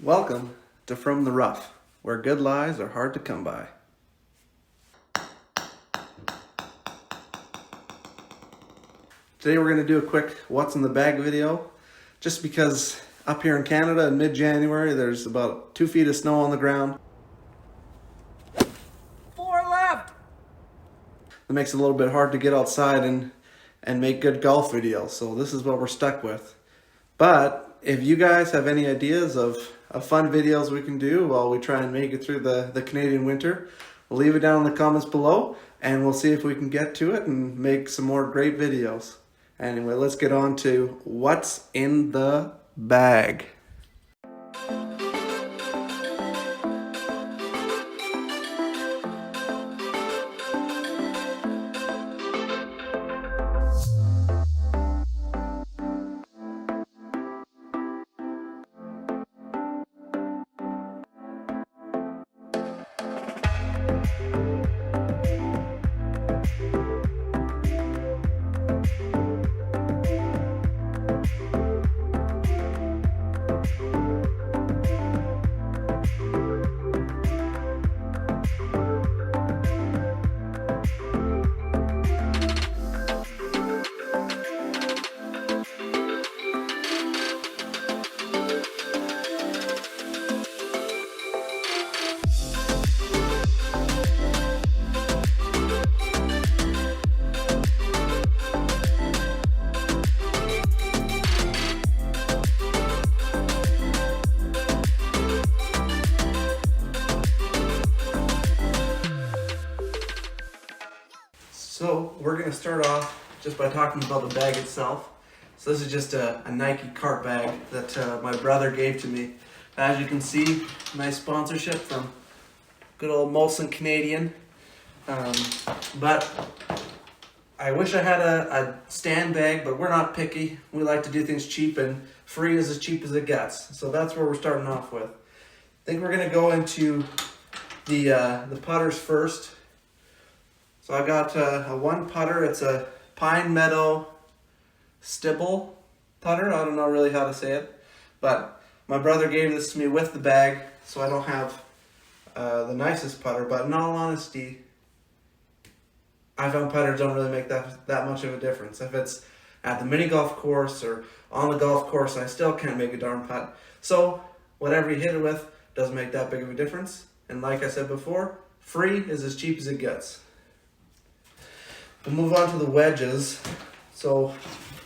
Welcome to From the Rough, where good lies are hard to come by. Today we're going to do a quick what's in the bag video, just because up here in Canada in mid-January there's about 2 feet of snow on the ground. 4 left! It makes it a little bit hard to get outside and make good golf videos, so this is what we're stuck with. But if you guys have any ideas of fun videos we can do while we try and make it through the Canadian winter, leave it down in the comments below and we'll see if we can get to it and make some more great videos. Anyway, let's get on to what's in the bag. So we're going to start off just by talking about the bag itself. So this is just a Nike cart bag that my brother gave to me. As you can see, nice sponsorship from good old Molson Canadian. But I wish I had a stand bag, but we're not picky. We like to do things cheap, and free is as cheap as it gets. So that's where we're starting off with. I think we're going to go into the putters first. So I got a one putter. It's a Pine Meadow Stibble putter. I don't know really how to say it, but my brother gave this to me with the bag, so I don't have the nicest putter. But in all honesty, I found putters don't really make that much of a difference. If it's at the mini golf course or on the golf course, I still can't make a darn putt. So whatever you hit it with doesn't make that big of a difference. And like I said before, free is as cheap as it gets. We'll move on to the wedges. So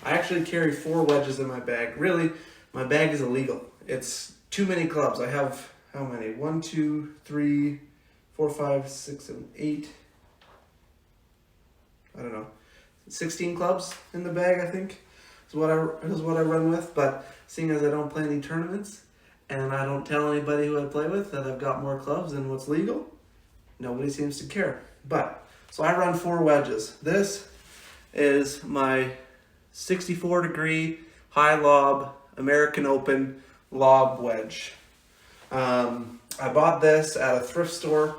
I actually carry 4 wedges in my bag. Really, my bag is illegal. It's too many clubs. I have, how many? 1, 2, 3, 4, 5, 6, 7, 8. I don't know. 16 clubs in the bag, I think, is what I run with. But seeing as I don't play any tournaments and I don't tell anybody who I play with that I've got more clubs than what's legal, nobody seems to care. So I run 4 wedges. This is my 64 degree high lob American Open lob wedge. I bought this at a thrift store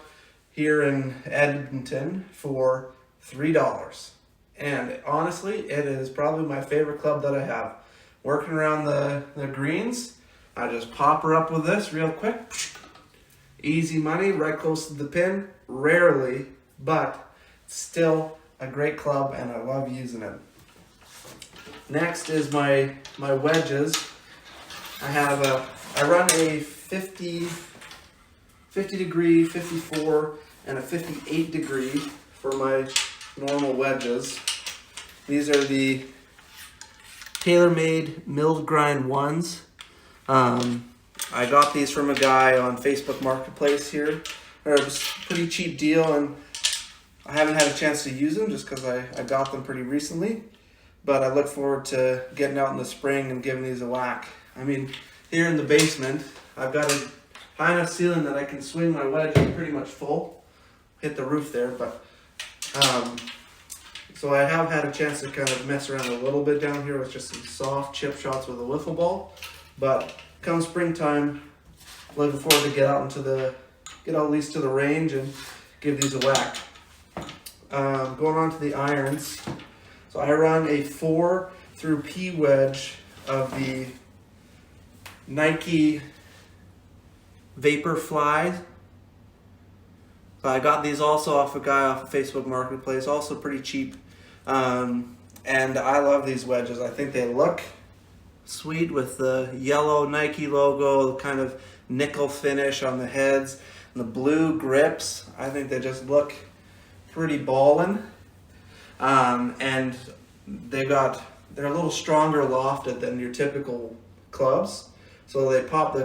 here in Edmonton for $3. And honestly, it is probably my favorite club that I have. Working around the greens, I just pop her up with this real quick. Easy money, right close to the pin. Rarely, but still a great club, and I love using it. Next is my wedges. I run a 50 degree, 54, and a 58 degree for my normal wedges. These are the TaylorMade milled grind ones. I got these from a guy on Facebook Marketplace here. It was a pretty cheap deal, and I haven't had a chance to use them just because I got them pretty recently. But I look forward to getting out in the spring and giving these a whack. I mean, here in the basement, I've got a high enough ceiling that I can swing my wedge pretty much full. Hit the roof there, but so I have had a chance to kind of mess around a little bit down here with just some soft chip shots with a wiffle ball. But come springtime, looking forward to get out at least to the range and give these a whack. Going on to the irons. So I run a 4 through P wedge of the Nike vapor flies. But I got these also off a guy off of Facebook Marketplace, also pretty cheap. And I love these wedges. I think they look sweet with the yellow Nike logo, kind of nickel finish on the heads, and the blue grips. I think they just look pretty ballin'. And they're a little stronger lofted than your typical clubs, so they pop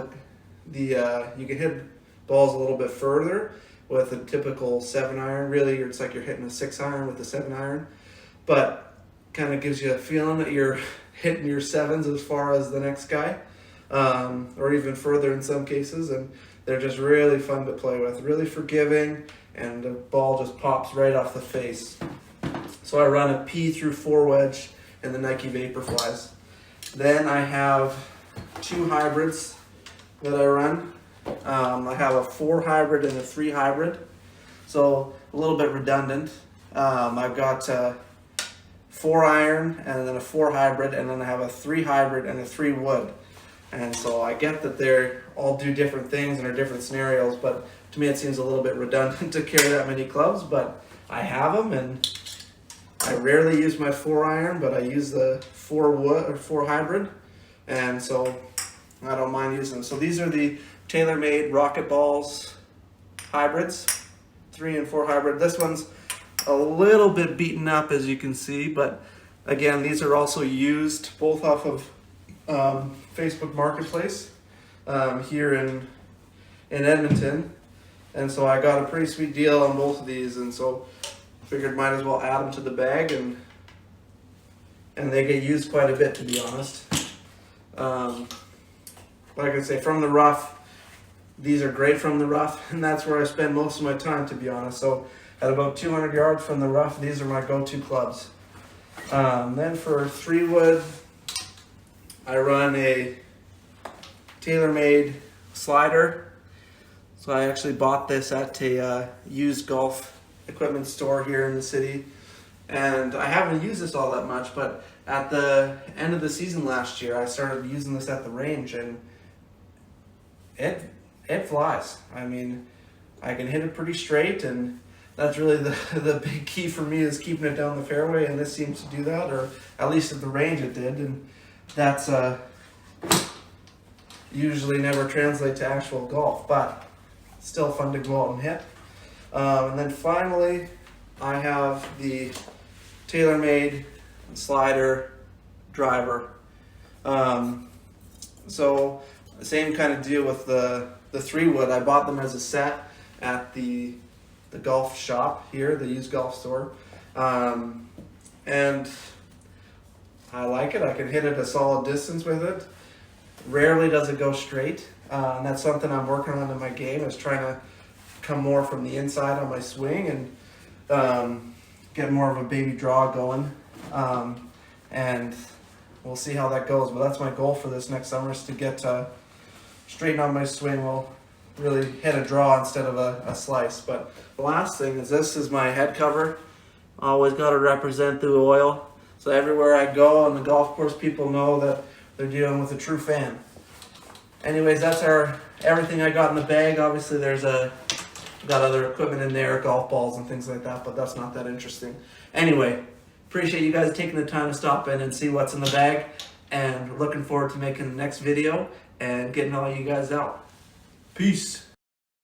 you can hit balls a little bit further with a typical 7-iron. Really, it's like you're hitting a 6-iron with a 7-iron, but kind of gives you a feeling that you're hitting your 7s as far as the next guy, or even further in some cases. And they're just really fun to play with, really forgiving, and the ball just pops right off the face. So I run a P through 4 wedge in the Nike Vaporflies. Then I have 2 hybrids that I run. I have a 4 hybrid and a 3 hybrid, so a little bit redundant. I've got a 4 iron and then a 4 hybrid, and then I have a 3 hybrid and a 3 wood. And so I get that they're all do different things and are different scenarios, but to me it seems a little bit redundant to carry that many clubs. But I have them, and I rarely use my 4 iron, but I use the 4 wood or 4 hybrid, and so I don't mind using them. So these are the TaylorMade Rocket Balls hybrids, 3 and 4 hybrid. This one's a little bit beaten up, as you can see, but again, these are also used both off of Facebook Marketplace here in Edmonton, and so I got a pretty sweet deal on both of these, and so figured might as well add them to the bag, and they get used quite a bit, to be honest. Like I say, from the rough, these are great from the rough, and that's where I spend most of my time, to be honest. So at about 200 yards from the rough, these are my go-to clubs. Then for 3 wood, I run a TaylorMade slider. So I actually bought this at a used golf equipment store here in the city, and I haven't used this all that much, but at the end of the season last year, I started using this at the range, and it flies. I mean, I can hit it pretty straight, and that's really the big key for me, is keeping it down the fairway, and this seems to do that, or at least at the range it did, and that's usually never translate to actual golf, but still fun to go out and hit. And then finally, I have the TaylorMade slider driver. So same kind of deal with the 3 wood. I bought them as a set at the golf shop here, the used golf store, and I like it. I can hit it a solid distance with it. Rarely does it go straight, and that's something I'm working on in my game, is trying to come more from the inside on my swing and get more of a baby draw going, and we'll see how that goes. But that's my goal for this next summer, is to get straighten on my swing. Will really hit a draw instead of a slice. But the last thing is, this is my head cover. Always got to represent the oil, so everywhere I go on the golf course, people know that they're dealing with a true fan. Anyways, that's everything I got in the bag. Obviously there's got other equipment in there, golf balls and things like that, but that's not that interesting. Anyway, appreciate you guys taking the time to stop in and see what's in the bag, and looking forward to making the next video and getting all you guys out. Peace.